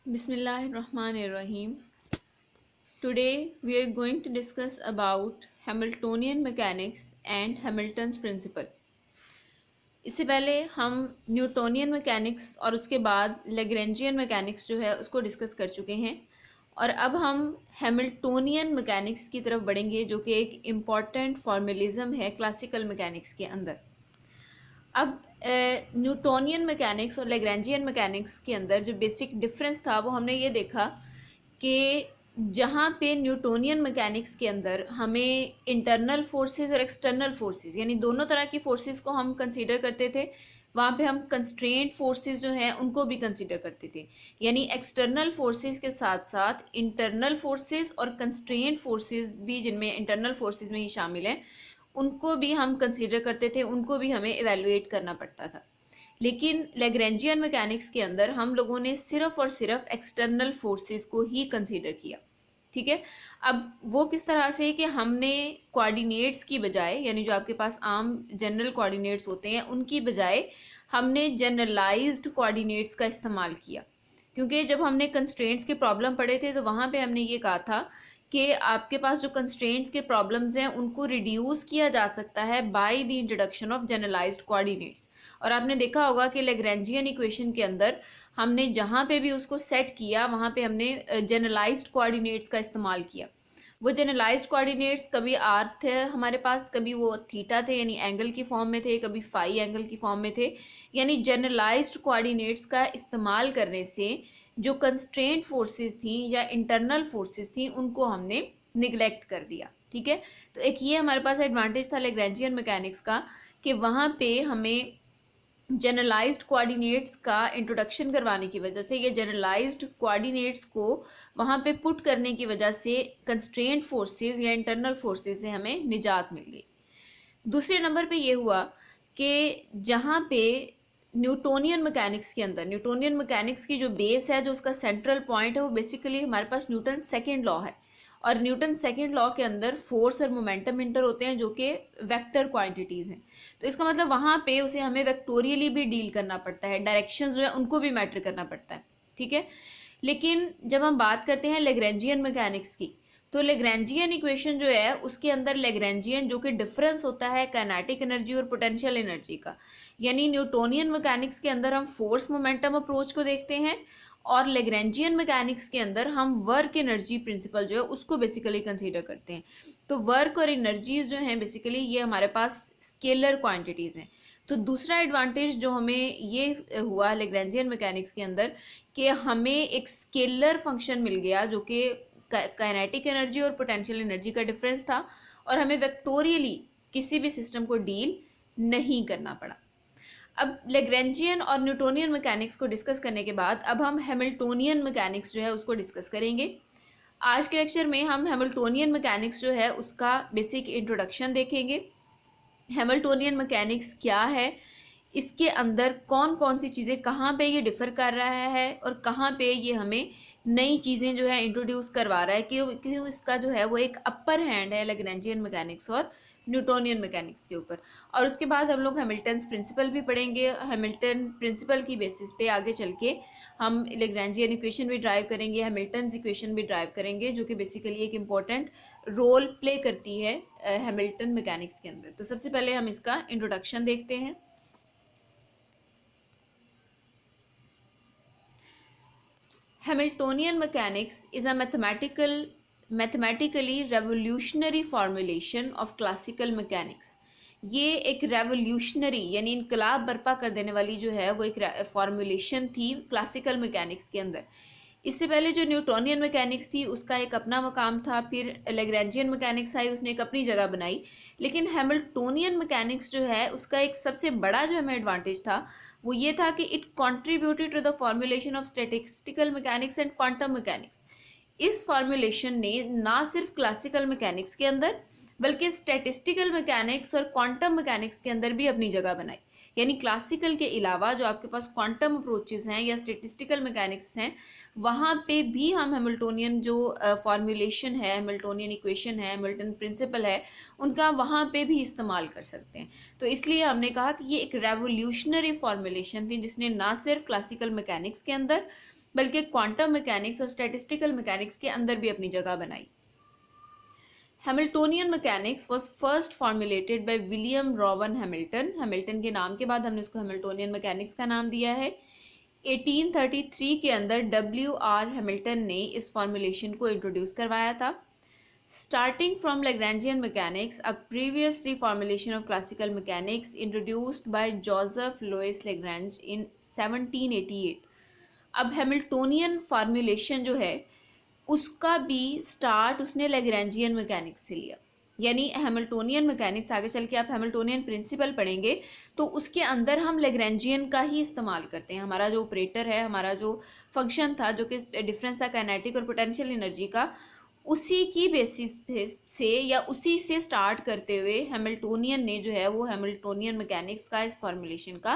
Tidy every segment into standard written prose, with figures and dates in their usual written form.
Bismillahirrahmanirrahim. Today we are going to discuss about Hamiltonian mechanics and Hamilton's principle. इससे पहले हम Newtonian mechanics और उसके बाद लेग्रेंजियन मैकेनिक्स जो है उसको डिस्कस कर चुके हैं और अब हम हैमिल्टोनियन मैकेनिक्स की तरफ बढ़ेंगे जो कि एक इम्पॉर्टेंट फॉर्मलिज्म है क्लासिकल मैकेनिक्स के अंदर। अब न्यूटोनियन मैकेनिक्स और लेग्रेंजियन मैकेनिक्स के अंदर जो बेसिक डिफरेंस था वो हमने ये देखा कि जहाँ पे न्यूटोनियन मैकेनिक्स के अंदर हमें इंटरनल फोर्सेस और एक्सटर्नल फोर्सेस यानी दोनों तरह की फोर्सेस को हम कंसीडर करते थे, वहाँ पे हम कंस्ट्रेंट फोर्सेस जो हैं उनको भी कंसीडर करते थे। यानी एक्सटर्नल फोर्सेस के साथ साथ इंटरनल फोर्सेस और कंस्ट्रेंट फोर्सेस भी, जिनमें इंटरनल फोर्सेस में ही शामिल हैं, उनको भी हम कंसीडर करते थे, उनको भी हमें इवेलुएट करना पड़ता था। लेकिन लेग्रेंजियन मैकेनिक्स के अंदर हम लोगों ने सिर्फ और सिर्फ एक्सटर्नल फोर्सेस को ही कंसीडर किया। ठीक है, अब वो किस तरह से कि हमने कोऑर्डिनेट्स की बजाय, यानी जो आपके पास आम जनरल कोऑर्डिनेट्स होते हैं उनकी बजाय हमने जनरलाइज्ड कोऑर्डिनेट्स का इस्तेमाल किया। क्योंकि जब हमने कंस्ट्रेंट्स के प्रॉब्लम पढ़े थे तो वहाँ पे हमने ये कहा था कि आपके पास जो कंस्ट्रेंट्स के प्रॉब्लम्स हैं उनको रिड्यूस किया जा सकता है by the introduction of generalised coordinates. और आपने देखा होगा कि लेग्रेंजियन इक्वेशन के अंदर हमने जहाँ पे भी उसको सेट किया वहाँ पे हमने जनरलाइज्ड कोऑर्डिनेट्स का इस्तेमाल किया। वो जनरलाइज्ड कोऑर्डिनेट्स कभी आर थे हमारे पास, कभी वो थीटा थे यानी एंगल की फॉर्म में थे, कभी फाई एंगल की फॉर्म में थे। यानी जनरलाइज्ड कोऑर्डिनेट्स का इस्तेमाल करने से जो कंस्ट्रेंट फोर्सेस थी या इंटरनल फोर्सेस थी उनको हमने निगलेक्ट कर दिया। ठीक है, तो एक ये हमारे पास एडवांटेज था लेग्रेंजियन मैकेनिक्स का कि वहाँ पे हमें जनरलाइज्ड कोऑर्डिनेट्स का इंट्रोडक्शन करवाने की वजह से, ये जनरलाइज्ड कोऑर्डिनेट्स को वहाँ पे पुट करने की वजह से कंस्ट्रेंट फोर्सेस या इंटरनल फोर्सेस से हमें निजात मिल गई। दूसरे नंबर पे ये हुआ कि जहाँ पे न्यूटोनियन मैकेनिक्स के अंदर, न्यूटोनियन मैकेनिक्स की जो बेस है, जो उसका सेंट्रल पॉइंट है, वो बेसिकली हमारे पास न्यूटन सेकेंड लॉ है। और न्यूटन सेकेंड लॉ के अंदर फोर्स और मोमेंटम इंटर होते हैं जो कि वेक्टर क्वांटिटीज़ हैं। तो इसका मतलब वहाँ पे उसे हमें वेक्टोरियली भी डील करना पड़ता है, डायरेक्शंस जो है उनको भी मैटर करना पड़ता है। ठीक है, लेकिन जब हम बात करते हैं लेग्रेंजियन मैकेनिक्स की, तो लेग्रेंजियन इक्वेशन जो है उसके अंदर लेग्रेंजियन जो कि डिफरेंस होता है काइनेटिक एनर्जी और पोटेंशियल एनर्जी का। यानी न्यूटोनियन मैकेनिक्स के अंदर हम फोर्स मोमेंटम अप्रोच को देखते हैं और लेग्रेंजियन मैकेनिक्स के अंदर हम वर्क एनर्जी प्रिंसिपल जो है उसको बेसिकली कंसीडर करते हैं। तो वर्क और एनर्जीज जो हैं बेसिकली ये हमारे पास स्केलर क्वांटिटीज़ हैं। तो दूसरा एडवांटेज जो हमें ये हुआ लेग्रेंजियन मैकेनिक्स के अंदर कि हमें एक स्केलर फंक्शन मिल गया जो कि काइनेटिक एनर्जी और पोटेंशियल एनर्जी का डिफरेंस था और हमें वेक्टोरियली किसी भी सिस्टम को डील नहीं करना पड़ा। अब लेग्रेंजियन और न्यूटोनियन मैकेनिक्स को डिस्कस करने के बाद अब हम हैमिल्टोनियन मैकेनिक्स जो है उसको डिस्कस करेंगे। आज के लेक्चर में हम हैमिल्टोनियन मैकेनिक्स जो है उसका बेसिक इंट्रोडक्शन देखेंगे। हैमिल्टोनियन मैकेनिक्स क्या है, इसके अंदर कौन कौन सी चीज़ें, कहाँ पे ये डिफ़र कर रहा है और कहाँ पे ये हमें नई चीज़ें जो है इंट्रोड्यूस करवा रहा है कि इसका जो है वो एक अपर हैंड है लेग्रेंजियन मैकेनिक्स और न्यूटोनियन मैकेनिक्स के ऊपर। और उसके बाद हम लोग हैमिल्टन्स प्रिंसिपल भी पढ़ेंगे। हैमिल्टन प्रिंसिपल की बेसिस पे आगे चल के हम लेग्रेंजियन इक्वेशन भी ड्राइव करेंगे, हैमिल्टन्स इक्वेशन भी ड्राइव करेंगे, जो कि बेसिकली एक इम्पॉर्टेंट रोल प्ले करती है हैमिल्टन मैकेनिक्स के अंदर। तो सबसे पहले हम इसका इंट्रोडक्शन देखते हैं। Hamiltonian mechanics is a mathematically revolutionary formulation of classical mechanics. ये एक रेवोल्यूशनरी यानी इनकलाब बर्पा कर देने वाली जो है वो एक फॉर्मूलेशन थी क्लासिकल मैकेनिक्स के अंदर। इससे पहले जो न्यूटोनियन मैकेनिक्स थी उसका एक अपना मकाम था, फिर लेग्रेंजियन मैकेनिक्स आई, उसने एक अपनी जगह बनाई। लेकिन हैमिल्टोनियन मैकेनिक्स जो है उसका एक सबसे बड़ा जो हमें एडवांटेज था वो ये था कि it contributed to the formulation of statistical mechanics and quantum mechanics. इस फॉर्मुलेशन ने ना सिर्फ क्लासिकल मैकेनिक्स के अंदर बल्कि स्टैटिस्टिकल मैकेनिक्स और क्वांटम मैकेनिक्स के अंदर भी अपनी जगह बनाई। यानी क्लासिकल के अलावा जो आपके पास क्वांटम अप्रोचेस हैं या स्टैटिस्टिकल मैकेनिक्स हैं, वहाँ पे भी हम हैमिल्टोनियन जो फॉर्मुलेशन है, हैमिल्टोनियन इक्वेशन है, हैमिल्टन प्रिंसिपल है, उनका वहाँ पे भी इस्तेमाल कर सकते हैं। तो इसलिए हमने कहा कि ये एक रेवोल्यूशनरी फॉर्मुलेशन थी जिसने ना सिर्फ क्लासिकल मैकेनिक्स के अंदर बल्कि क्वांटम मैकेनिक्स और स्टैटिस्टिकल मैकेनिक्स के अंदर भी अपनी जगह बनाई। Hamiltonian mechanics was first formulated by William Rowan Hamilton. Hamilton के नाम के बाद हमने उसको हैमिल्टोनियन मैकेनिक्स का नाम दिया है। 1833 के अंदर W.R. हैमिल्टन ने इस फॉर्मुलेशन को इंट्रोड्यूस करवाया था। Starting from Lagrangian mechanics, a previous reformulation of classical mechanics introduced by Joseph Louis Lagrange in 1788। अब हैमिल्टोनियन फार्मूलेशन जो है उसका भी स्टार्ट उसने लैग्रेंजियन मैकेनिक्स से लिया। यानी हैमिल्टोनियन मैकेनिक्स आगे चल के आप हैमिल्टोनियन प्रिंसिपल पढ़ेंगे तो उसके अंदर हम लैग्रेंजियन का ही इस्तेमाल करते हैं। हमारा जो ऑपरेटर है, हमारा जो फंक्शन था, जो कि डिफरेंस था काइनेटिक और पोटेंशियल एनर्जी का, उसी की बेसिस से या उसी से स्टार्ट करते हुए हैमिल्टोनियन ने जो है वो हैमिल्टोनियन मैकेनिक्स का इस फॉर्मुलेशन का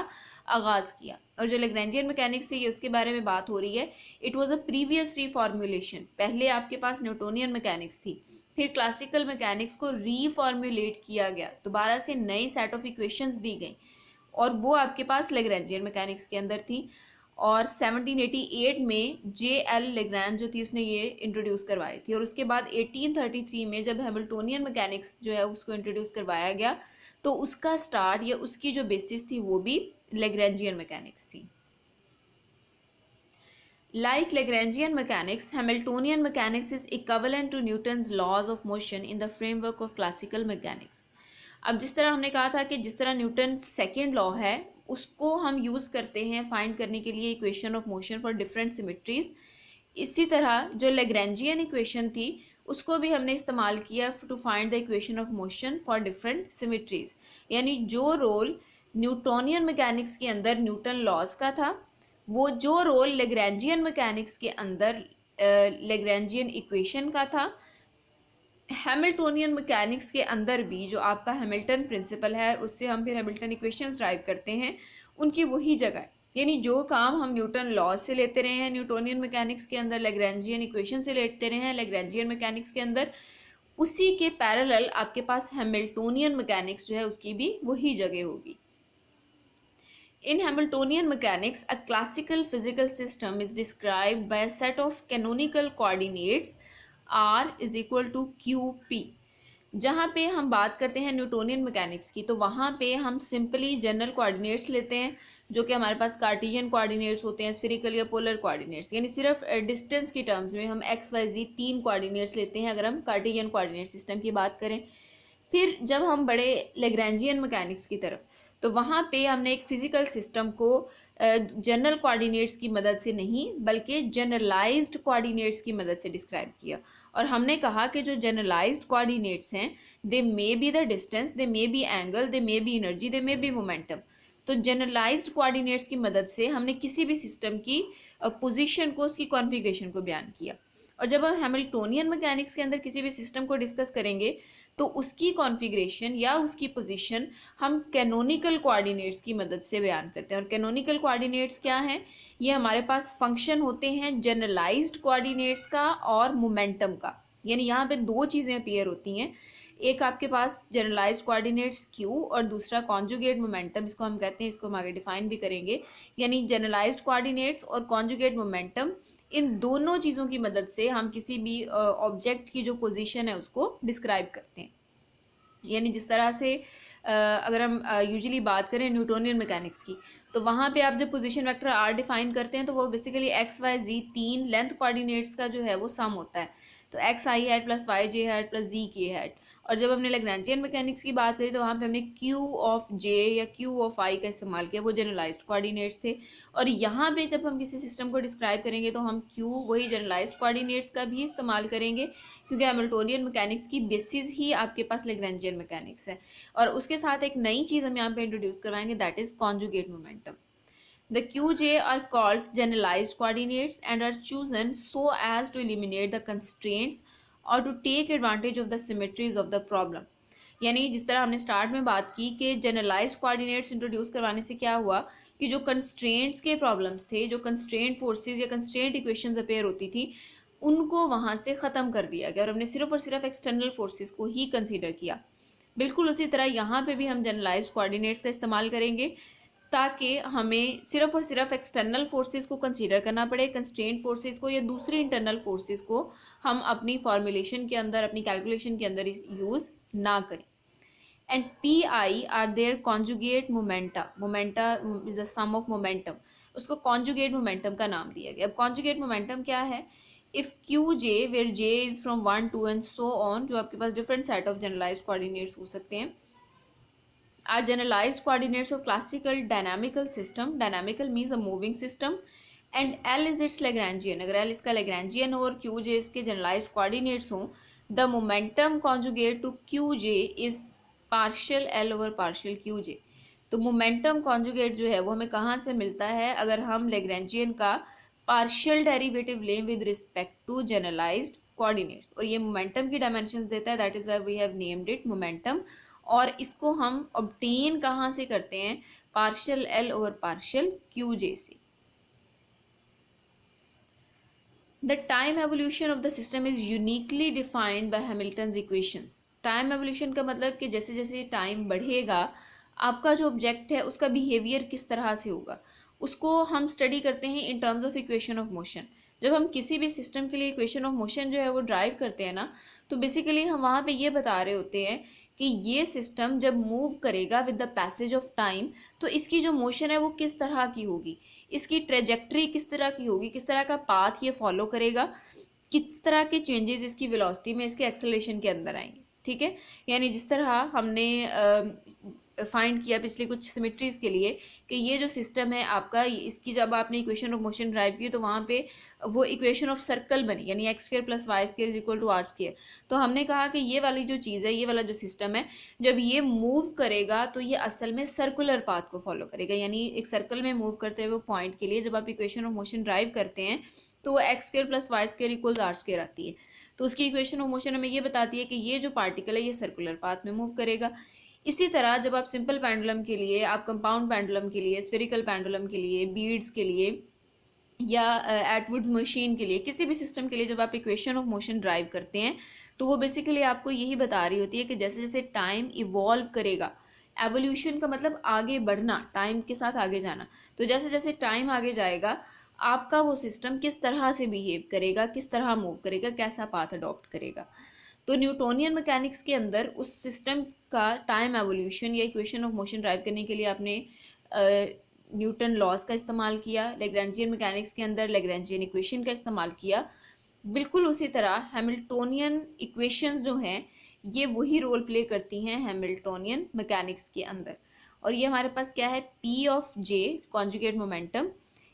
आगाज़ किया। और जो लैग्रेंजियन मैकेनिक्स थी, ये उसके बारे में बात हो रही है। It was a previous reformulation. पहले आपके पास न्यूटोनियन मैकेनिक्स थी, फिर क्लासिकल मैकेनिक्स को रीफॉर्मुलेट किया गया, दोबारा से नई सेट ऑफ इक्वेशंस दी गई और वो आपके पास लैग्रेंजियन मैकेनिक्स के अंदर थी। और 1788 में J.L. लैग्रांज जो थी उसने ये इंट्रोड्यूस करवाई थी। और उसके बाद 1833 में जब हैमिल्टोनियन मैकेनिक्स जो है उसको इंट्रोड्यूस करवाया गया तो उसका स्टार्ट या उसकी जो बेसिस थी वो भी लैग्रेंजियन मैकेनिक्स थी। Like Lagrangian mechanics, Hamiltonian mechanics is equivalent to Newton's laws of motion in the framework of classical mechanics। अब जिस तरह हमने कहा था कि जिस तरह न्यूटन सेकेंड लॉ है उसको हम यूज़ करते हैं फाइंड करने के लिए equation of motion for different symmetries, इसी तरह जो लैग्रेंजियन इक्वेशन थी उसको भी हमने इस्तेमाल किया to find the equation of motion for different symmetries. यानी जो रोल न्यूटोनियन मैकेनिक्स के अंदर न्यूटन लॉज का था, वो जो रोल लैग्रेंजियन मैकेनिक्स के अंदर लैग्रेंजियन इक्वेशन का था, हैमिल्टोनियन मैकेनिक्स के अंदर भी जो आपका हैमिल्टन प्रिंसिपल है उससे हम फिर हैमिल्टन इक्वेशंस ड्राइव करते हैं, उनकी वही जगह है। यानी जो काम हम न्यूटन लॉ से लेते रहे हैं न्यूटोनियन मैकेनिक्स के अंदर, लैग्रेंजियन इक्वेशन से लेते रहे हैं लैग्रेंजियन मैकेनिक्स के अंदर, उसी के पैरेलल आपके पास हैमिल्टोनियन मैकेनिक्स जो है उसकी भी वही जगह होगी। In Hamiltonian mechanics, a classical physical system is described by a set of canonical coordinates r is equal to qp। जहाँ पे हम बात करते हैं न्यूटोनियन मैकेनिक्स की तो वहाँ पे हम सिंपली जनरल कोऑर्डिनेट्स लेते हैं जो कि हमारे पास कार्टेशियन कोऑर्डिनेट्स होते हैं, स्फेरिकल या पोलर कोऑर्डिनेट्स। यानी सिर्फ डिस्टेंस की टर्म्स में हम एक्स वाई जी 3 कोऑर्डिनेट्स लेते हैं अगर हम कार्टेशियन कोऑर्डिनेट सिस्टम की बात करें। फिर जब हम बड़े लैग्रेंजियन मैकेनिक्स की तरफ, तो वहाँ पे हमने एक फ़िज़िकल सिस्टम को जनरल कोऑर्डिनेट्स की मदद से नहीं बल्कि जनरलाइज्ड कोऑर्डिनेट्स की मदद से डिस्क्राइब किया। और हमने कहा कि जो जनरलाइज्ड कोऑर्डिनेट्स हैं, they may be the distance, they may be angle, they may be energy, they may be momentum. तो जनरलाइज्ड कोऑर्डिनेट्स की मदद से हमने किसी भी सिस्टम की पोजीशन को, उसकी कॉन्फ़िगरेशन को बयान किया। और जब हम हैमिल्टोनियन मैकेनिक्स के अंदर किसी भी सिस्टम को डिस्कस करेंगे तो उसकी कॉन्फ़िगरेशन या उसकी पोजीशन हम कैनोनिकल कोऑर्डिनेट्स की मदद से बयान करते हैं। और कैनोनिकल कोऑर्डिनेट्स क्या हैं? ये हमारे पास फंक्शन होते हैं जनरलाइज्ड कोऑर्डिनेट्स का और मोमेंटम का। यानी यहाँ पे दो चीज़ें अपीयर होती हैं, एक आपके पास जनरलाइज्ड कोऑर्डिनेट्स q और दूसरा कॉन्जुगेट मोमेंटम, इसको हम कहते हैं, इसको हम आगे डिफाइन भी करेंगे। यानी जनरलाइज्ड कोऑर्डिनेट्स और कॉन्जुगेट मोमेंटम, इन दोनों चीज़ों की मदद से हम किसी भी ऑब्जेक्ट की जो पोजीशन है उसको डिस्क्राइब करते हैं। यानी जिस तरह से अगर हम यूजुअली बात करें न्यूटोनियन मैकेनिक्स की तो वहाँ पे आप जब पोजीशन वेक्टर r डिफाइन करते हैं तो वो बेसिकली एक्स वाई जी 3 लेंथ कोऑर्डिनेट्स का जो है वो सम होता है। तो एक्स आई हैट प्लस वाई जे हैट प्लस जी के हैट। और जब हमने लैग्रेंजियन मैकेनिक्स की बात करी तो वहाँ पे हमने क्यू ऑफ जे या क्यू ऑफ आई का इस्तेमाल किया, वो जनरलाइज्ड कोऑर्डिनेट्स थे। और यहाँ पे जब हम किसी सिस्टम को डिस्क्राइब करेंगे तो हम क्यू वही जनरलाइज्ड कोऑर्डिनेट्स का भी इस्तेमाल करेंगे क्योंकि हैमिल्टोनियन मैकेनिक्स की बेसिस ही आपके पास लैग्रेंजियन मैकेनिक्स है। और उसके साथ एक नई चीज़ हम यहाँ पे इंट्रोड्यूस करवाएंगे, that is conjugate momentum. The Qj are called generalized coordinates and are chosen so as to eliminate the constraints or to take advantage of the symmetries of the problem। यानी जिस तरह हमने स्टार्ट में बात की कि generalised coordinates introduce करवाने से क्या हुआ कि जो कंस्ट्रेंट्स के प्रॉब्लम्स थे, जो कंस्ट्रेंट फोर्सेस या कंस्ट्रेंट इक्वेशंस अपेयर होती थी, उनको वहाँ से ख़त्म कर दिया गया और हमने सिर्फ और सिर्फ एक्सटर्नल फोर्सेस को ही कंसीडर किया। बिल्कुल उसी तरह यहाँ पे भी हम जनरलाइज्ड कोऑर्डिनेट्स का इस्तेमाल करेंगे ताकि हमें सिर्फ और सिर्फ एक्सटर्नल फोर्सेस को कंसीडर करना पड़े, कंस्ट्रेंट फोर्सेस को या दूसरी इंटरनल फोर्सेस को हम अपनी फॉर्मुलेशन के अंदर, अपनी कैलकुलेशन के अंदर यूज़ ना करें. And pi are their conjugate momenta. Momenta is the sum of momentum. उसको conjugate momentum का नाम दिया गया. अब conjugate momentum क्या है? If qj where j is from 1 2 and so on, जो आपके पास different set of generalized coordinates हो सकते हैं, are generalized coordinates of classical dynamical system. Dynamical means a moving system. And L is its Lagrangian. अगर L इसका Lagrangian हो और qj इसके generalized coordinates हों, the momentum conjugate to qj is partial L over partial qj. तो momentum conjugate जो है वो हमें कहाँ से मिलता है? अगर हम लेग्रेंजियन का पार्शियल डेरिवेटिव लें with respect to generalised coordinates, और ये मोमेंटम की डायमेंशंस देता है. That is why we have named it momentum. और इसको हम ऑब्टेन कहाँ से करते हैं? Partial L over partial Q j से. The time evolution of the system is uniquely defined by Hamilton's equations. Time evolution का मतलब कि जैसे जैसे टाइम बढ़ेगा आपका जो ऑब्जेक्ट है उसका बिहेवियर किस तरह से होगा, उसको हम स्टडी करते हैं in terms of equation of motion. जब हम किसी भी सिस्टम के लिए इक्वेशन ऑफ मोशन जो है वो ड्राइव करते हैं ना, तो बेसिकली हम वहाँ पे ये बता रहे होते हैं कि ये सिस्टम जब मूव करेगा with the passage of time तो इसकी जो मोशन है वो किस तरह की होगी, इसकी ट्रेजेक्ट्री किस तरह की होगी, किस तरह का पाथ ये फॉलो करेगा, किस तरह के चेंजेस इसकी वेलोसिटी में, इसके एक्सेलरेशन के अंदर आएंगे. ठीक है, यानी जिस तरह हमने फाइंड किया पिछले कुछ सिमेट्रीज के लिए कि ये जो सिस्टम है आपका, इसकी जब आपने इक्वेशन ऑफ मोशन ड्राइव की तो वहाँ पे वो इक्वेशन ऑफ सर्कल बनी, यानी X square plus Y square is equal to R square. तो हमने कहा कि ये वाली जो चीज़ है, ये वाला जो सिस्टम है, जब ये मूव करेगा तो ये असल में सर्कुलर पाथ को फॉलो करेगा. यानी एक सर्कल में मूव करते हुए पॉइंट के लिए जब आप इक्वेशन ऑफ मोशन ड्राइव करते हैं तो वो X square plus Y square equal R square आती है. तो उसकी इक्वेशन ऑफ मोशन हमें ये बताती है कि ये जो पार्टिकल है ये सर्कुलर पाथ में मूव करेगा. इसी तरह जब आप सिंपल पेंडुलम के लिए, आप कंपाउंड पेंडुलम के लिए, स्फेरिकल पेंडुलम के लिए, बीड्स के लिए या एटवुड मशीन के लिए, किसी भी सिस्टम के लिए जब आप इक्वेशन ऑफ मोशन ड्राइव करते हैं तो वो बेसिकली आपको यही बता रही होती है कि जैसे जैसे टाइम इवॉल्व करेगा, एवोल्यूशन का मतलब आगे बढ़ना, टाइम के साथ आगे जाना, तो जैसे जैसे टाइम आगे जाएगा आपका वो सिस्टम किस तरह से बिहेव करेगा, किस तरह मूव करेगा, कैसा पाथ अडॉप्ट करेगा. तो न्यूटोनियन मैकेनिक्स के अंदर उस सिस्टम का टाइम एवोल्यूशन या इक्वेशन ऑफ मोशन ड्राइव करने के लिए आपने न्यूटन लॉज का इस्तेमाल किया. लेग्रेंजियन मैकेनिक्स के अंदर लेग्रेंजियन इक्वेशन का इस्तेमाल किया. बिल्कुल उसी तरह हैमिल्टोनियन इक्वेशंस जो हैं ये वही रोल प्ले करती हैं हैमिल्टोनियन मैकेनिक्स के अंदर. और ये हमारे पास क्या है? P of J conjugate momentum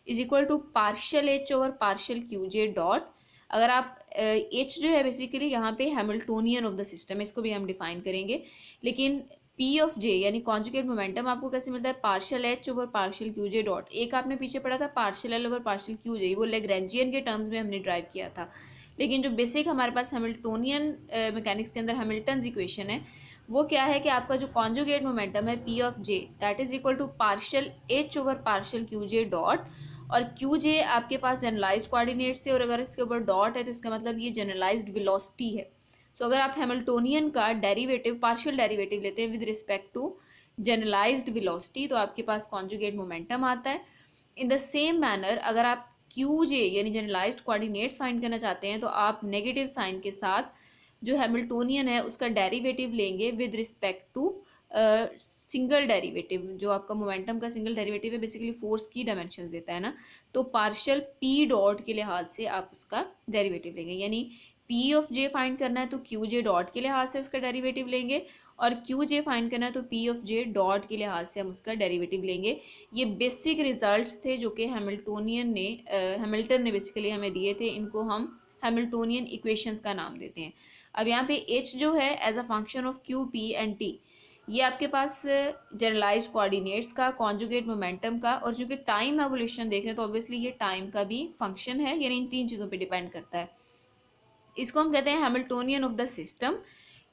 is equal to partial H over partial Q J dot. अगर आप एच जो है बेसिकली यहाँ पे हैमिल्टोनियन ऑफ द सिस्टम है, इसको भी हम डिफाइन करेंगे. लेकिन पी ऑफ जे यानी कॉन्जुगेट मोमेंटम आपको कैसे मिलता है? Partial H over partial Q जे डॉट. एक आपने पीछे पढ़ा था partial L over partial Q j, वो लेग्रेंजियन के टर्म्स में हमने ड्राइव किया था. लेकिन जो बेसिक हमारे पास हैमिल्टोनियन मैकेनिक्स के अंदर हैमिल्टन्स इक्वेशन है वो क्या है कि आपका जो कॉन्जुगेट मोमेंटम है P of J that is equal to partial H over partial Q J dot. और क्यू जे आपके पास जनरलाइज्ड कोऑर्डिनेट्स है और अगर इसके ऊपर डॉट है तो इसका मतलब ये जनरलाइज्ड वेलोसिटी है. सो अगर आप हैमिल्टोनियन का डेरिवेटिव, पार्शियल डेरिवेटिव लेते हैं with respect to generalised velocity तो आपके पास कॉन्जुगेट मोमेंटम आता है. इन द सेम मैनर अगर आप क्यू जे यानी जनरलाइज्ड कोऑर्डिनेट्स फाइंड करना चाहते हैं तो आप नेगेटिव साइन के साथ जो हैमिल्टोनियन है उसका डेरिवेटिव लेंगे with respect to single derivative. जो आपका मोमेंटम का सिंगल डेरिवेटिव है बेसिकली फोर्स की डायमेंशंस देता है ना, तो पार्शियल पी डॉट के लिहाज से आप उसका डेरिवेटिव लेंगे. यानी पी ऑफ जे फाइंड करना है तो क्यू जे डॉट के लिहाज से उसका डेरिवेटिव लेंगे, और क्यू जे फाइंड करना है तो पी ऑफ जे डॉट के लिहाज से हम उसका डेरिवेटिव लेंगे. ये बेसिक रिजल्ट्स थे जो कि हैमिल्टन ने बेसिकली हमें दिए थे. इनको हम हैमिल्टोनियन इक्वेशंस का नाम देते हैं. अब यहाँ पे एच जो है as a function of Q P and T, ये आपके पास जनरलाइज्ड कोऑर्डिनेट्स का, कॉन्जुगेट मोमेंटम का, और चूंकि टाइम एवोल्यूशन देख रहे हैं तो ऑब्वियसली ये टाइम का भी फंक्शन है, यानी इन तीन चीज़ों पे डिपेंड करता है. इसको हम कहते हैं Hamiltonian of the system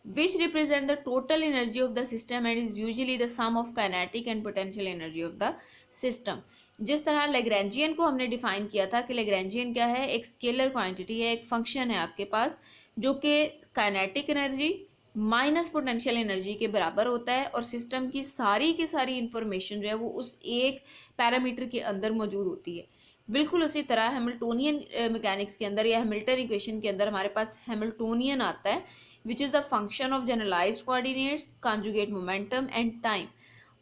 which represent the total energy of the system and is usually the sum of kinetic and potential energy of the system. जिस तरह लेग्रेंजियन को हमने डिफाइन किया था कि लेग्रेंजियन क्या है? एक स्केलर क्वांटिटी है, एक फंक्शन है आपके पास जो कि kinetic energy, minus potential energy के बराबर होता है और सिस्टम की सारी इंफॉर्मेशन जो है वो उस एक पैरामीटर के अंदर मौजूद होती है। बिल्कुल उसी तरह हैमिल्टोनियन मैकेनिक्स के अंदर या हैमिल्टन इक्वेशन के अंदर हमारे पास हैमिल्टोनियन आता है, which is the function of generalised coordinates, conjugate momentum and time.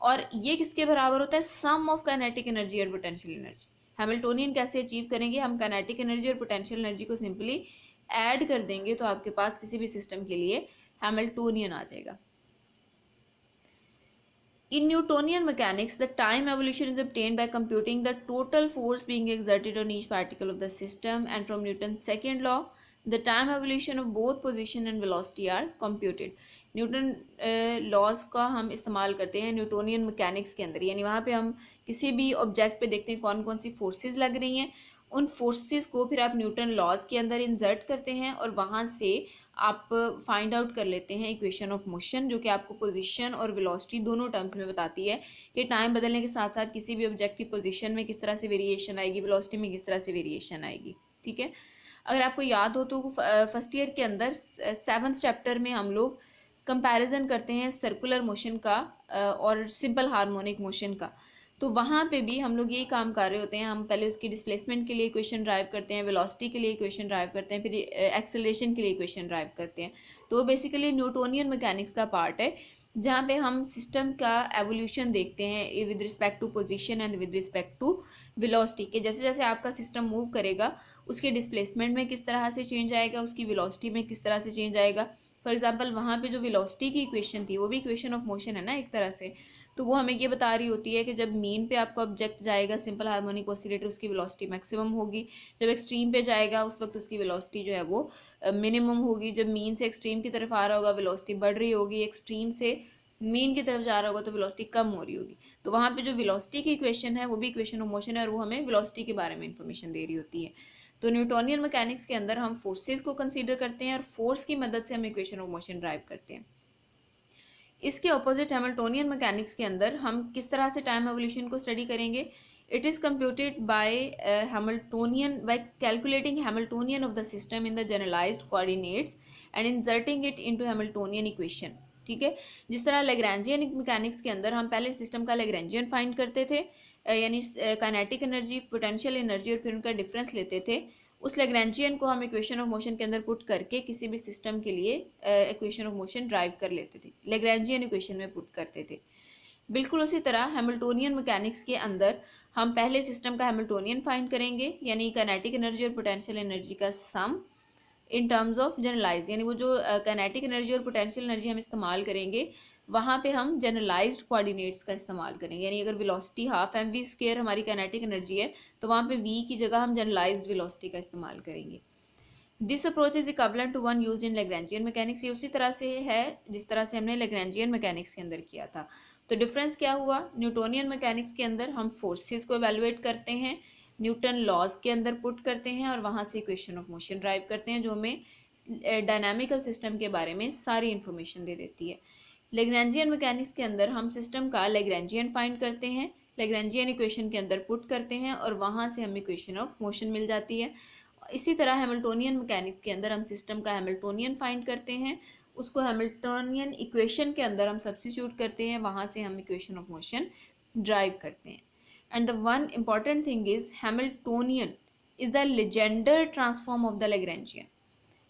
और ये किसके बराबर होता है? सम ऑफ काइनेटिक एनर्जी और पोटेंशियल एनर्जी। हैमिल्टोनियन कैसे अचीव करेंगे? हम काइनेटिक एनर्जी और पोटेंशियल एनर्जी को सिंपली ऐड कर देंगे तो आपके पास किसी भी सिस्टम के लिए हैमिल्टोनियन आ जाएगा। In Newtonian mechanics, the time evolution is obtained by computing the total force being exerted on each particle of the system, and from Newton's second law, the time evolution of both position and velocity are computed. Newton laws का हम इस्तेमाल करते हैं Newtonian mechanics के अंदर, यानी वहाँ पे हम किसी भी ऑब्जेक्ट पे देखते हैं कौन कौन सी फोर्सेस लग रही हैं, उन फोर्सेस को फिर आप न्यूटन लॉज के अंदर इंसर्ट करते हैं और वहाँ से आप फाइंड आउट कर लेते हैं इक्वेशन ऑफ मोशन, जो कि आपको पोजीशन और वेलोसिटी दोनों टर्म्स में बताती है कि टाइम बदलने के साथ साथ किसी भी ऑब्जेक्ट की पोजीशन में किस तरह से वेरिएशन आएगी, वेलोसिटी में किस तरह से वेरिएशन आएगी। ठीक है, अगर आपको याद हो तो फर्स्ट ईयर के अंदर 7th चैप्टर में हम लोग कंपैरिजन करते हैं सर्कुलर मोशन का और सिंपल हार्मोनिक मोशन का। तो वहाँ पे भी हम लोग यही काम कर रहे होते हैं, हम पहले उसकी डिस्प्लेसमेंट के लिए इक्वेशन ड्राइव करते हैं, वेलोसिटी के लिए इक्वेशन ड्राइव करते हैं, फिर एक्सेलरेशन के लिए इक्वेशन ड्राइव करते हैं। तो वो बेसिकली न्यूटोनियन मैकेनिक्स का पार्ट है जहाँ पे हम सिस्टम का एवोल्यूशन देखते हैं with respect to position and with respect to velocity के। जैसे जैसे आपका सिस्टम मूव करेगा उसके डिस्प्लेसमेंट में किस तरह से चेंज आएगा, उसकी वेलोसिटी में किस तरह से चेंज आएगा। फॉर एग्जांपल वहाँ पे जो वेलोसिटी की इक्वेशन थी वो भी इक्वेशन ऑफ मोशन है ना एक तरह से, तो वो हमें ये बता रही होती है कि जब मीन पे आपका ऑब्जेक्ट जाएगा सिंपल हार्मोनिक ऑसिलेटर, उसकी वेलोसिटी मैक्सिमम होगी, जब एक्सट्रीम पे जाएगा उस वक्त उसकी वेलोसिटी जो है वो मिनिमम होगी, जब मीन से एक्सट्रीम की तरफ आ रहा होगा वेलोसिटी बढ़ रही होगी, एक्सट्रीम से मीन की तरफ जा रहा होगा तो वेलोसिटी कम हो रही होगी। तो वहाँ पे जो वेलोसिटी की इक्वेशन है वो भी इक्वेशन ऑफ मोशन है और वो हमें वेलोसिटी के बारे में इंफॉर्मेशन दे रही होती है। तो न्यूटोनियन मैकेनिक्स के अंदर हम फोर्सेस को कंसीडर करते हैं और फोर्स की मदद से हम इक्वेशन ऑफ मोशन ड्राइव करते हैं। इसके ऑपोजिट हैमिल्टोनियन मैकेनिक्स के अंदर हम किस तरह से टाइम एवोल्यूशन को स्टडी करेंगे? It is computed by Hamiltonian by calculating Hamiltonian of the system in the generalised coordinates and inserting it into Hamiltonian equation. ठीक है, जिस तरह लैग्रेंजियन मैकेनिक्स के अंदर हम पहले सिस्टम का लैग्रेंजियन फाइंड करते थे, यानी काइनेटिक एनर्जी, पोटेंशियल एनर्जी और फिर उनका डिफरेंस लेते थे, उस लैग्रेंजियन को हम इक्वेशन ऑफ मोशन के अंदर पुट करके किसी भी सिस्टम के लिए इक्वेशन ऑफ मोशन ड्राइव कर लेते थे, लैग्रेंजियन इक्वेशन में पुट करते थे। बिल्कुल उसी तरह हैमिल्टोनियन मैकेनिक्स के अंदर हम पहले सिस्टम का हैमिल्टोनियन फाइंड करेंगे, यानी काइनेटिक एनर्जी और पोटेंशियल एनर्जी का सम इन टर्म्स ऑफ जनरलाइज, यानी वो जो काइनेटिक एनर्जी और पोटेंशियल एनर्जी हम इस्तेमाल करेंगे वहाँ पे हम जनरलाइज्ड कोऑर्डिनेट्स का इस्तेमाल करेंगे, यानी अगर वेलोसिटी हाफ mv² हमारी काइनेटिक एनर्जी है तो वहाँ पे v की जगह हम जनरलाइज्ड वेलोसिटी का इस्तेमाल करेंगे। This approach is equivalent to one use in Lagrangian mechanics. ये उसी तरह से है जिस तरह से हमने लैग्रेंजियन मैकेनिक्स के अंदर किया था। तो डिफरेंस क्या हुआ? न्यूटोनियन मैकेनिक्स के अंदर हम फोर्सेस को एवेलुएट करते हैं, न्यूटन लॉज के अंदर पुट करते हैं और वहाँ से इक्वेशन ऑफ मोशन ड्राइव करते हैं जो हमें डायनामिकल सिस्टम के बारे में सारी इन्फॉर्मेशन दे देती है। लैग्रेंजियन मैकेनिक्स के अंदर हम सिस्टम का लैग्रेंजियन फाइंड करते हैं, लैग्रेंजियन इक्वेशन के अंदर पुट करते हैं और वहाँ से हमें इक्वेशन ऑफ मोशन मिल जाती है। इसी तरह हैमिल्टोनियन मैकेनिक्स के अंदर हम सिस्टम का हैमिल्टोनियन फाइंड करते हैं, उसको हैमिल्टोनियन इक्वेशन के अंदर हम सब्स्टिट्यूट करते हैं, वहाँ से हम इक्वेशन ऑफ मोशन ड्राइव करते हैं। And the one important thing is Hamiltonian is the Legender transform of the Lagrangian.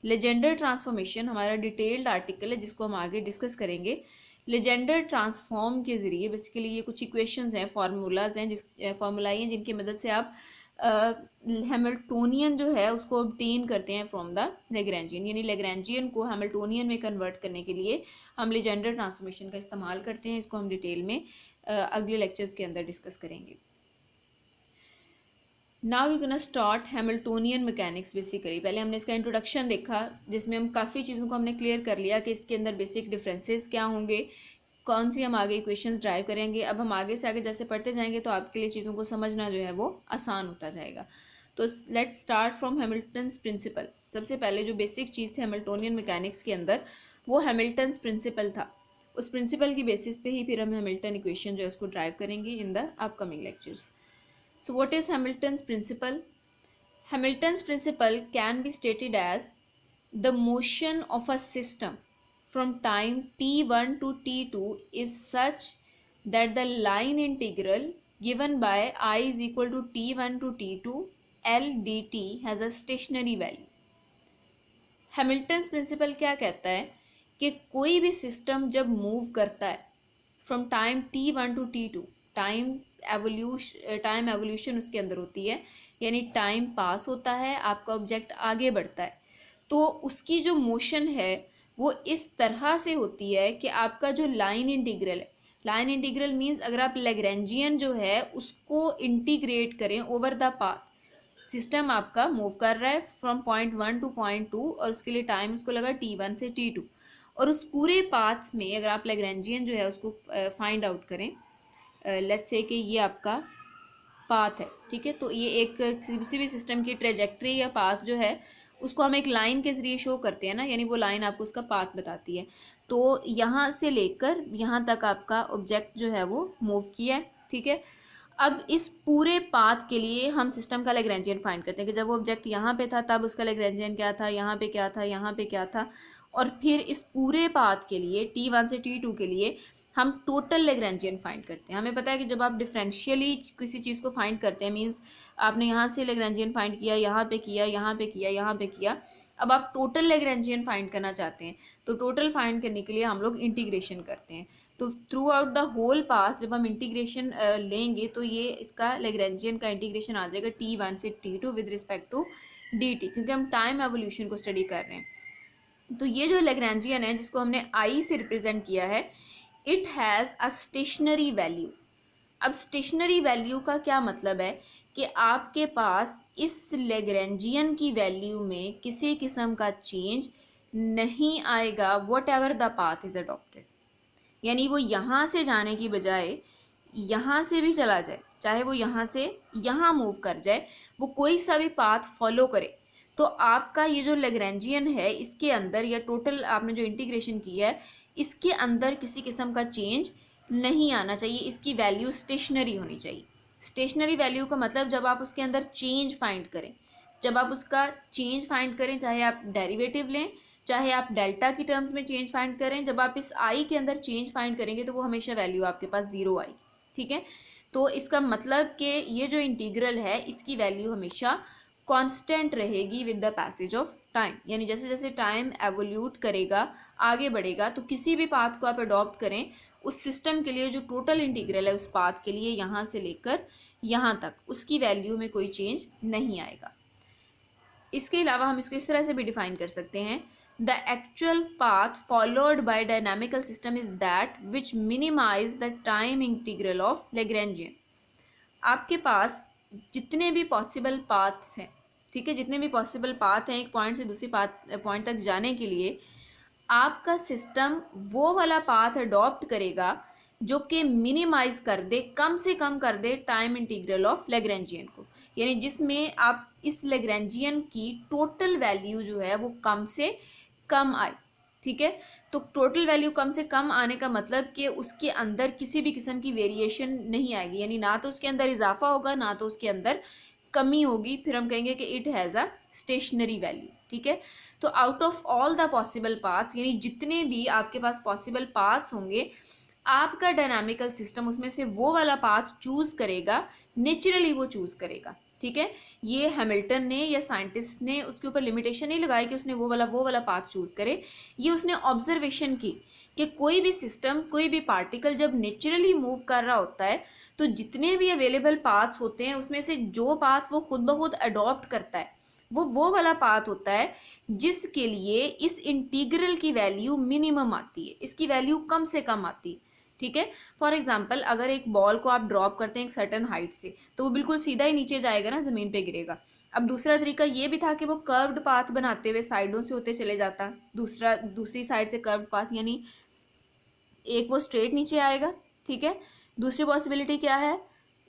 Legender transformation हमारा डिटेल्ड आर्टिकल है जिसको हम आगे डिस्कस करेंगे। लेजेंडर ट्रांसफॉर्म के ज़रिए बेसिकली ये कुछ इक्वेशंस हैं, फार्मूलाज हैं, फार्मूलाई हैं जिनकी मदद से आप हैमिल्टोनियन जो है उसको ऑब्टेन करते हैं फ्रॉम द लैग्रेंजियन, यानी लैग्रेंजियन को हैमिल्टोनियन में कन्वर्ट करने के लिए हम लेजेंडर ट्रांसफॉर्मेशन का इस्तेमाल करते हैं। इसको हम डिटेल में अगले लेक्चर्स के अंदर डिस्कस करेंगे। Now we gonna start Hamiltonian mechanics. Basically पहले हमने इसका इंट्रोडक्शन देखा जिसमें हम काफ़ी चीज़ों को हमने क्लियर कर लिया कि इसके अंदर बेसिक डिफरेंसेस क्या होंगे, कौन सी हम आगे इक्वेशंस ड्राइव करेंगे। अब हम आगे से आगे जैसे पढ़ते जाएंगे तो आपके लिए चीज़ों को समझना जो है वो आसान होता जाएगा। तो let's start from Hamilton's principle. सबसे पहले जो बेसिक चीज़ थी हैमिल्टोनियन मैकेनिक्स के अंदर वो हैमिल्टन्स प्रिंसिपल था। उस प्रिंसिपल की बेसिस पे ही फिर हम हैमिल्टन इक्वेशन जो है उसको ड्राइव करेंगे in the upcoming lectures. So what is Hamilton's principle? Hamilton's principle can be stated as the motion of a system from time t1 to t2 is such that the line integral given by I is equal to t1 to t2 L dt has a stationary value. Hamilton's principle क्या कहता है कि कोई भी system जब move करता है from time t1 to t2, time evolution उसके अंदर होती है, यानी टाइम पास होता है, आपका ऑब्जेक्ट आगे बढ़ता है, तो उसकी जो मोशन है वो इस तरह से होती है कि आपका जो लाइन इंटीग्रल है, लाइन इंटीग्रल मीन्स अगर आप लैग्रेंजियन जो है उसको इंटीग्रेट करें ओवर द पाथ, सिस्टम आपका मूव कर रहा है फ्रॉम पॉइंट 1 टू पॉइंट 2 और उसके लिए टाइम उसको लगा t1 से t2, और उस पूरे पाथ में अगर आप लैग्रेंजियन जो है उसको फाइंड आउट करें, लेट्स से कि ये आपका पाथ है, ठीक है, तो ये एक किसी भी सिस्टम की ट्रेजेक्ट्री या पाथ जो है उसको हम एक लाइन के ज़रिए शो करते हैं ना, यानी वो लाइन आपको उसका पाथ बताती है। तो यहाँ से लेकर यहाँ तक आपका ऑब्जेक्ट जो है वो मूव किया है, ठीक है। अब इस पूरे पाथ के लिए हम सिस्टम का लैग्रेंजियन फाइंड करते हैं कि जब वो ऑब्जेक्ट यहाँ पे था तब उसका लैग्रेंजियन क्या था, यहाँ पे क्या था, यहाँ पे क्या था, और फिर इस पूरे पाथ के लिए t1 से t2 के लिए हम टोटल लैग्रेंजियन फाइंड करते हैं। हमें पता है कि जब आप डिफरेंशियली किसी चीज़ को फाइंड करते हैं, मीन्स आपने यहाँ से लैग्रेंजियन फाइंड किया, यहाँ पे किया, यहाँ पे किया, यहाँ पे किया, अब आप टोटल लैग्रेंजियन फाइंड करना चाहते हैं, तो टोटल फाइंड करने के लिए हम लोग इंटीग्रेशन करते हैं। तो throughout the whole path जब हम इंटीग्रेशन लेंगे तो ये इसका लैग्रेंजियन का इंटीग्रेशन आ जाएगा t1 से t2 with respect to dt, क्योंकि हम टाइम एवोल्यूशन को स्टडी कर रहे हैं। तो ये जो लैग्रेंजियन है जिसको हमने I से रिप्रेजेंट किया है, it has a stationary value. अब स्टेशनरी वैल्यू का क्या मतलब है कि आपके पास इस लैग्रेंजियन की वैल्यू में किसी किस्म का चेंज नहीं आएगा what ever the path is adopted, यानी वो यहाँ से जाने की बजाय यहाँ से भी चला जाए, चाहे वो यहाँ से यहाँ मूव कर जाए, वो कोई सा भी पाथ फॉलो करे, तो आपका ये जो लैग्रेंजियन है इसके अंदर या टोटल आपने जो इंटीग्रेशन की है इसके अंदर किसी किस्म का चेंज नहीं आना चाहिए, इसकी वैल्यू स्टेशनरी होनी चाहिए। स्टेशनरी वैल्यू का मतलब जब आप उसके अंदर चेंज फाइंड करें, जब आप उसका चेंज फाइंड करें, चाहे आप डेरिवेटिव लें, चाहे आप डेल्टा की टर्म्स में चेंज फाइंड करें, जब आप इस आई के अंदर चेंज फाइंड करेंगे तो वो हमेशा वैल्यू आपके पास ज़ीरो आएगी, ठीक है। तो इसका मतलब कि ये जो इंटीग्रल है इसकी वैल्यू हमेशा कांस्टेंट रहेगी with the passage of time, यानी जैसे जैसे टाइम एवोल्यूट करेगा, आगे बढ़ेगा, तो किसी भी पाथ को आप अडॉप्ट करें, उस सिस्टम के लिए जो टोटल इंटीग्रल है उस पाथ के लिए यहाँ से लेकर यहाँ तक उसकी वैल्यू में कोई चेंज नहीं आएगा। इसके अलावा हम इसको इस तरह से भी डिफाइन कर सकते हैं, the actual path followed by dynamical system is that which minimise the time integral of Lagrangian. आपके पास जितने भी पॉसिबल पाथ्स हैं, ठीक है, जितने भी पॉसिबल पाथ हैं एक पॉइंट से दूसरी पॉइंट तक जाने के लिए, आपका सिस्टम वो वाला पाथ अडॉप्ट करेगा जो कि मिनिमाइज कर दे, कम से कम कर दे टाइम इंटीग्रल ऑफ लैग्रेंजियन को, यानी जिसमें आप इस लैग्रेंजियन की टोटल वैल्यू जो है वो कम से कम आए, ठीक है। तो टोटल वैल्यू कम से कम आने का मतलब कि उसके अंदर किसी भी किस्म की वेरिएशन नहीं आएगी, यानी ना तो उसके अंदर इजाफा होगा ना तो उसके अंदर कमी होगी, फिर हम कहेंगे कि it has a stationary value, ठीक है। तो out of all the possible paths, यानी जितने भी आपके पास पॉसिबल पाथ्स होंगे, आपका डायनामिकल सिस्टम उसमें से वो वाला पाथ चूज़ करेगा, नेचुरली वो चूज़ करेगा, ठीक है। ये हैमिल्टन ने या साइंटिस्ट ने उसके ऊपर लिमिटेशन नहीं लगाई कि उसने वो वाला पाथ चूज़ करे, ये उसने ऑब्जर्वेशन की कि कोई भी सिस्टम, कोई भी पार्टिकल जब नेचुरली मूव कर रहा होता है तो जितने भी अवेलेबल पाथ्स होते हैं उसमें से जो पाथ वो खुद ब खुद अडॉप्ट करता है वो वाला पाथ होता है जिसके लिए इस इंटीग्रल की वैल्यू मिनिमम आती है, इसकी वैल्यू कम से कम आती है, ठीक है। फॉर एग्जाम्पल अगर एक बॉल को आप ड्रॉप करते हैं एक सर्टन हाइट से तो वो बिल्कुल सीधा ही नीचे जाएगा ना, ज़मीन पे गिरेगा। अब दूसरा तरीका ये भी था कि वो कर्व्ड पाथ बनाते हुए साइडों से होते चले जाता, दूसरी साइड से कर्व्ड पाथ, यानी एक वो स्ट्रेट नीचे आएगा, ठीक है। दूसरी पॉसिबिलिटी क्या है,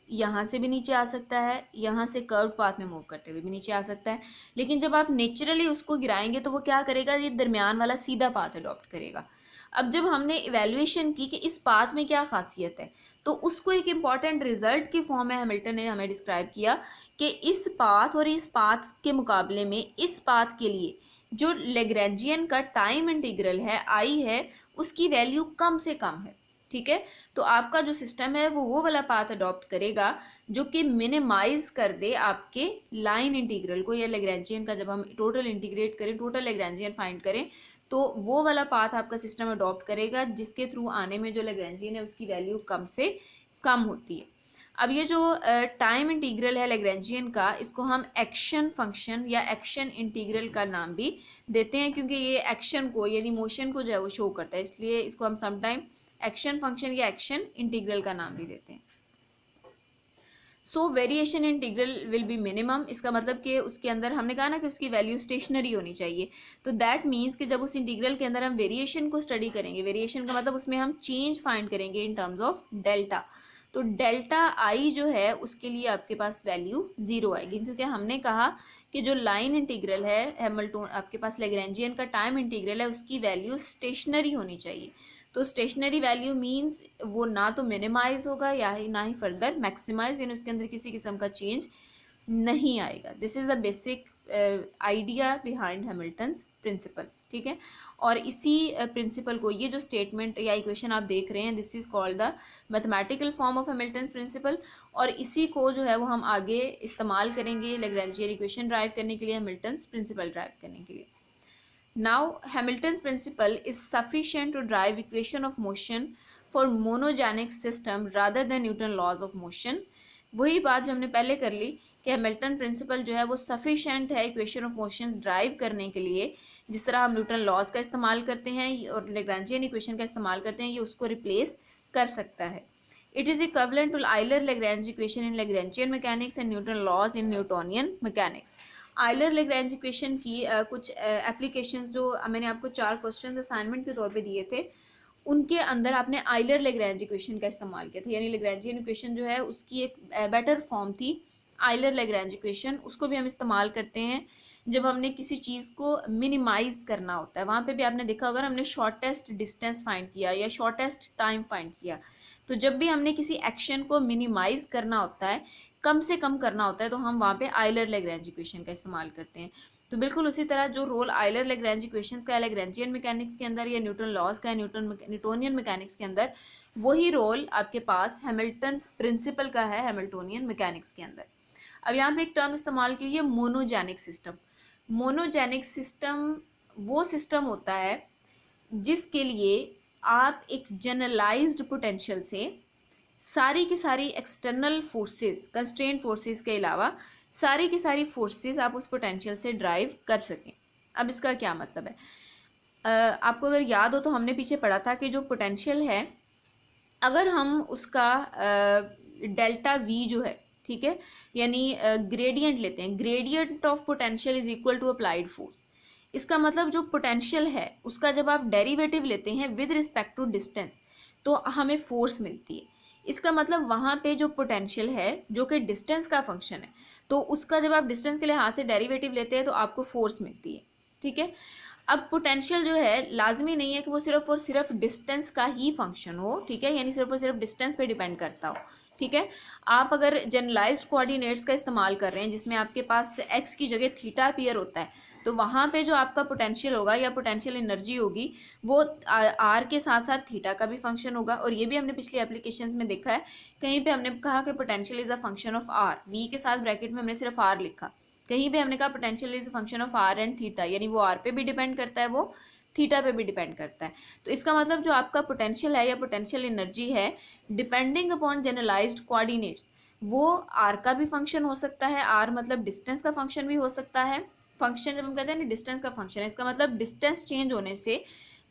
यहाँ से भी नीचे आ सकता है, यहाँ से कर्व्ड पाथ में मूव करते हुए भी नीचे आ सकता है, लेकिन जब आप नेचुरली उसको गिराएंगे तो वो क्या करेगा, ये दरमियान वाला सीधा पाथ अडॉप्ट करेगा। अब जब हमने इवैल्यूएशन की कि इस पाथ में क्या खासियत है, तो उसको एक इम्पॉर्टेंट रिजल्ट की फॉर्म में हैमिल्टन ने हमें डिस्क्राइब किया कि इस पाथ और इस पाथ के मुकाबले में इस पाथ के लिए जो लेग्रेंजियन का टाइम इंटीग्रल है आई है, उसकी वैल्यू कम से कम है। ठीक है, तो आपका जो सिस्टम है वो वाला पाथ अडॉप्ट करेगा जो कि मिनिमाइज कर दे आपके लाइन इंटीग्रल को, या लेग्रेंजियन का जब हम टोटल इंटीग्रेट करें, टोटल लेग्रेंजियन फाइंड करें, तो वो वाला पाथ आपका सिस्टम अडॉप्ट करेगा जिसके थ्रू आने में जो लेग्रेंजियन है उसकी वैल्यू कम से कम होती है। अब ये जो टाइम इंटीग्रल है लेग्रेंजियन का, इसको हम एक्शन फंक्शन या एक्शन इंटीग्रल का नाम भी देते हैं, क्योंकि ये एक्शन को यानी मोशन को जो है वो शो करता है, इसलिए इसको हम समटाइम एक्शन फंक्शन या एक्शन इंटीग्रल का नाम भी देते हैं। सो variation integral will be minimum, इसका मतलब कि उसके अंदर हमने कहा ना कि उसकी वैल्यू स्टेशनरी होनी चाहिए, तो दैट मीन्स कि जब उस इंटीग्रल के अंदर हम वेरिएशन को स्टडी करेंगे, वेरिएशन का मतलब उसमें हम चेंज फाइंड करेंगे इन टर्म्स ऑफ डेल्टा, तो डेल्टा आई जो है उसके लिए आपके पास वैल्यू 0 आएगी, क्योंकि हमने कहा कि जो लाइन इंटीग्रल है हैमिल्टन, आपके पास लेग्रेंजियन का टाइम इंटीग्रल है, उसकी वैल्यू स्टेशनरी होनी चाहिए। तो स्टेशनरी वैल्यू मींस वो ना तो मिनिमाइज होगा या ही ना ही फर्दर मैक्सिमाइज, यानी उसके अंदर किसी किस्म का चेंज नहीं आएगा। This is the basic idea behind Hamilton's principle. ठीक है, और इसी प्रिंसिपल को, ये जो स्टेटमेंट या इक्वेशन आप देख रहे हैं, this is called the mathematical form of Hamilton's principle, और इसी को जो है वो हम आगे इस्तेमाल करेंगे लेग्रेंजियन इक्वेशन ड्राइव करने के लिए, हैमिल्टन्स प्रिंसिपल ड्राइव करने के लिए। Now, Hamilton's principle is sufficient to drive equation of motion for monogenic system rather than Newton laws of motion। वही बात जो हमने पहले कर ली कि हैमिल्टन प्रिंसिपल जो है वो सफिशेंट है इक्वेशन ऑफ मोशंस ड्राइव करने के लिए, जिस तरह हम न्यूटन लॉज का इस्तेमाल करते हैं और लेग्रांजियन इक्वेशन का इस्तेमाल करते हैं, ये उसको रिप्लेस कर सकता है। It is equivalent to Euler Lagrange equation in Lagrangian mechanics and Newton laws in Newtonian mechanics. Euler Lagrange equation की कुछ एप्लीकेशंस जो मैंने आपको 4 क्वेश्चन असाइनमेंट के तौर पे दिए थे, उनके अंदर आपने आइलर लेग्रेंज इक्वेशन का इस्तेमाल किया था, यानी लेग्रेंजियन इक्वेशन जो है उसकी एक बेटर फॉर्म थी आइलर लेग्रेंज इक्वेशन। उसको भी हम इस्तेमाल करते हैं जब हमने किसी चीज़ को मिनिमाइज करना होता है। वहाँ पे भी आपने देखा होगा हमने शॉर्टेस्ट डिस्टेंस फाइंड किया या शॉर्टेस्ट टाइम फाइंड किया, तो जब भी हमने किसी एक्शन को मिनिमाइज करना होता है, कम से कम करना होता है, तो हम वहाँ पे आइलर लेग्रेंज इक्वेशन का इस्तेमाल करते हैं। तो बिल्कुल उसी तरह जो रोल आइलर लेग्रेंज इक्वेशंस का है लेग्रेंजियन मैकेनिक्स के अंदर या न्यूटन लॉज का है न्यूटोनियन मैकेनिक्स के अंदर, वही रोल आपके पास हैमिल्टन्स प्रिंसिपल का है हैमिल्टोनियन मैकेनिक्स के अंदर। अब यहाँ पे एक टर्म इस्तेमाल की है मोनोजेनिक सिस्टम। मोनोजेनिक सिस्टम वो सिस्टम होता है जिसके लिए आप एक जनरलाइज्ड पोटेंशियल से सारी की सारी एक्सटर्नल फोर्सेस, कंस्ट्रेंट फोर्सेस के अलावा सारी की सारी फोर्सेस आप उस पोटेंशियल से ड्राइव कर सकें। अब इसका क्या मतलब है, आपको अगर याद हो तो हमने पीछे पढ़ा था कि जो पोटेंशियल है, अगर हम उसका डेल्टा वी जो है, ठीक है, यानी ग्रेडियंट लेते हैं, gradient of potential is equal to applied force. इसका मतलब जो पोटेंशियल है उसका जब आप डेरिवेटिव लेते हैं विद रिस्पेक्ट टू डिस्टेंस, तो हमें फोर्स मिलती है। इसका मतलब वहाँ पे जो पोटेंशियल है जो कि डिस्टेंस का फंक्शन है, तो उसका जब आप डिस्टेंस के लिए हाथ से डेरिवेटिव लेते हैं तो आपको फोर्स मिलती है। ठीक है, अब पोटेंशियल जो है लाजमी नहीं है कि वो सिर्फ और सिर्फ डिस्टेंस का ही फंक्शन हो, ठीक है, यानी सिर्फ और सिर्फ डिस्टेंस पे डिपेंड करता हो। ठीक है, आप अगर जनरलाइज्ड कोऑर्डिनेट्स का इस्तेमाल कर रहे हैं जिसमें आपके पास एक्स की जगह थीटा अपीयर होता है, तो वहाँ पे जो आपका पोटेंशियल होगा या पोटेंशियल एनर्जी होगी वो आर के साथ साथ थीटा का भी फंक्शन होगा। और ये भी हमने पिछली एप्लीकेशंस में देखा है, कहीं पे हमने कहा कि potential is a function of r, v के साथ ब्रैकेट में हमने सिर्फ आर लिखा, कहीं पे हमने कहा potential is function of r and theta, यानी वो आर पे भी डिपेंड करता है, वो थीटा पे भी डिपेंड करता है। तो इसका मतलब जो आपका पोटेंशियल है या पोटेंशियल एनर्जी है, डिपेंडिंग अपॉन जनरलाइज्ड कोऑर्डिनेट्स, वो आर का भी फंक्शन हो सकता है, आर मतलब डिस्टेंस का फंक्शन भी हो सकता है। फंक्शन जब हम कहते हैं ना डिस्टेंस का फंक्शन है, इसका मतलब डिस्टेंस चेंज होने से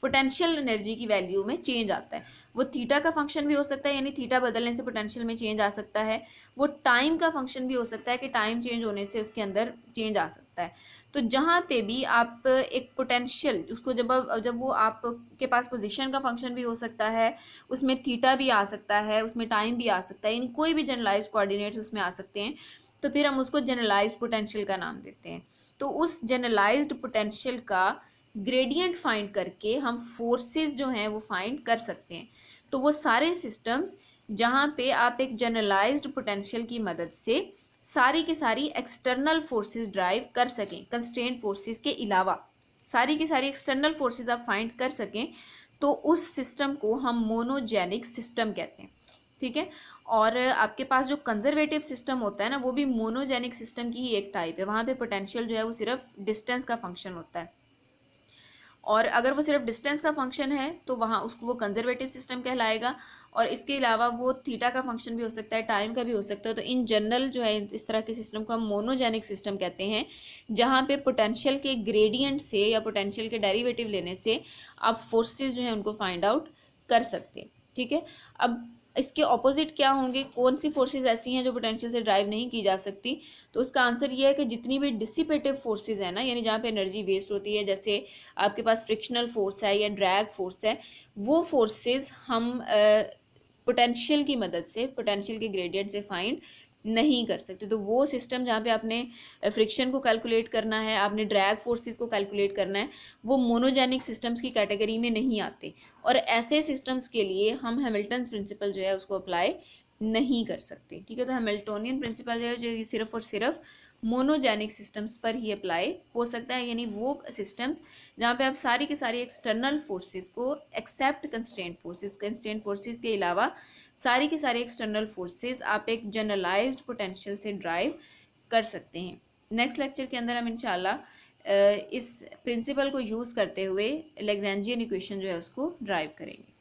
पोटेंशियल एनर्जी की वैल्यू में चेंज आता है। वो थीटा का फंक्शन भी हो सकता है, यानी थीटा बदलने से पोटेंशियल में चेंज आ सकता है। वो टाइम का फंक्शन भी हो सकता है कि टाइम चेंज होने से उसके अंदर चेंज आ सकता है। तो जहाँ पे भी आप एक पोटेंशियल उसको जब वो आपके पास पोजीशन का फंक्शन भी हो सकता है, उसमें थीटा भी आ सकता है, उसमें टाइम भी आ सकता है, यानी कोई भी जनरलाइज्ड कोऑर्डिनेट्स उसमें आ सकते हैं, तो फिर हम उसको जनरलाइज्ड पोटेंशियल का नाम देते हैं। तो उस जनरलाइज्ड पोटेंशियल का ग्रेडियंट फाइंड करके हम फोर्सेस जो हैं वो फाइंड कर सकते हैं। तो वो सारे सिस्टम्स जहाँ पे आप एक जनरलाइज्ड पोटेंशियल की मदद से सारी की सारी एक्सटर्नल फोर्सेस ड्राइव कर सकें, कंस्ट्रेंट फोर्सेस के अलावा सारी की सारी एक्सटर्नल फोर्सेस आप फाइंड कर सकें, तो उस सिस्टम को हम मोनोजेनिक सिस्टम कहते हैं। ठीक है। और आपके पास जो कंजर्वेटिव सिस्टम होता है ना, वो भी मोनोजेनिक सिस्टम की ही एक टाइप है। वहाँ पे पोटेंशियल जो है वो सिर्फ डिस्टेंस का फंक्शन होता है, और अगर वो सिर्फ डिस्टेंस का फंक्शन है तो वहाँ उसको वो कंजर्वेटिव सिस्टम कहलाएगा। और इसके अलावा वो थीटा का फंक्शन भी हो सकता है, टाइम का भी हो सकता है। तो इन जनरल जो है इस तरह के सिस्टम को हम मोनोजेनिक सिस्टम कहते हैं, जहाँ पे पोटेंशियल के ग्रेडियंट से या पोटेंशियल के डेरिवेटिव लेने से आप फोर्सेज जो है उनको फाइंड आउट कर सकते हैं। ठीक है। अब इसके ऑपोजिट क्या होंगे, कौन सी फोर्सेज ऐसी हैं जो पोटेंशियल से ड्राइव नहीं की जा सकती? तो उसका आंसर ये है कि जितनी भी डिसिपेटिव फोर्सेज है ना, यानी जहाँ पे एनर्जी वेस्ट होती है, जैसे आपके पास फ्रिक्शनल फोर्स है या ड्रैग फोर्स है, वो फोर्सेस हम पोटेंशियल की मदद से, पोटेंशियल के ग्रेडियंट से फाइंड नहीं कर सकते। तो वो सिस्टम जहाँ पे आपने फ्रिक्शन को कैलकुलेट करना है, आपने ड्रैग फोर्सेस को कैलकुलेट करना है, वो मोनोजेनिक सिस्टम्स की कैटेगरी में नहीं आते। और ऐसे सिस्टम्स के लिए हम हैमिल्टन प्रिंसिपल जो है उसको अप्लाई नहीं कर सकते। ठीक है। तो हैमिल्टोनियन प्रिंसिपल जो है जो सिर्फ और सिर्फ मोनोजेनिक सिस्टम्स पर ही अप्लाई हो सकता है, यानी वो सिस्टम्स जहाँ पे आप सारी की सारी एक्सटर्नल फोर्सेस को एक्सेप्ट कंस्ट्रेंट फोर्सेस के अलावा सारी की सारी एक्सटर्नल फोर्सेस आप एक जनरलाइज्ड पोटेंशियल से ड्राइव कर सकते हैं। नेक्स्ट लेक्चर के अंदर हम इंशाल्लाह इस प्रिंसिपल को यूज़ करते हुए लैग्रेंजियन इक्वेशन जो है उसको ड्राइव करेंगे।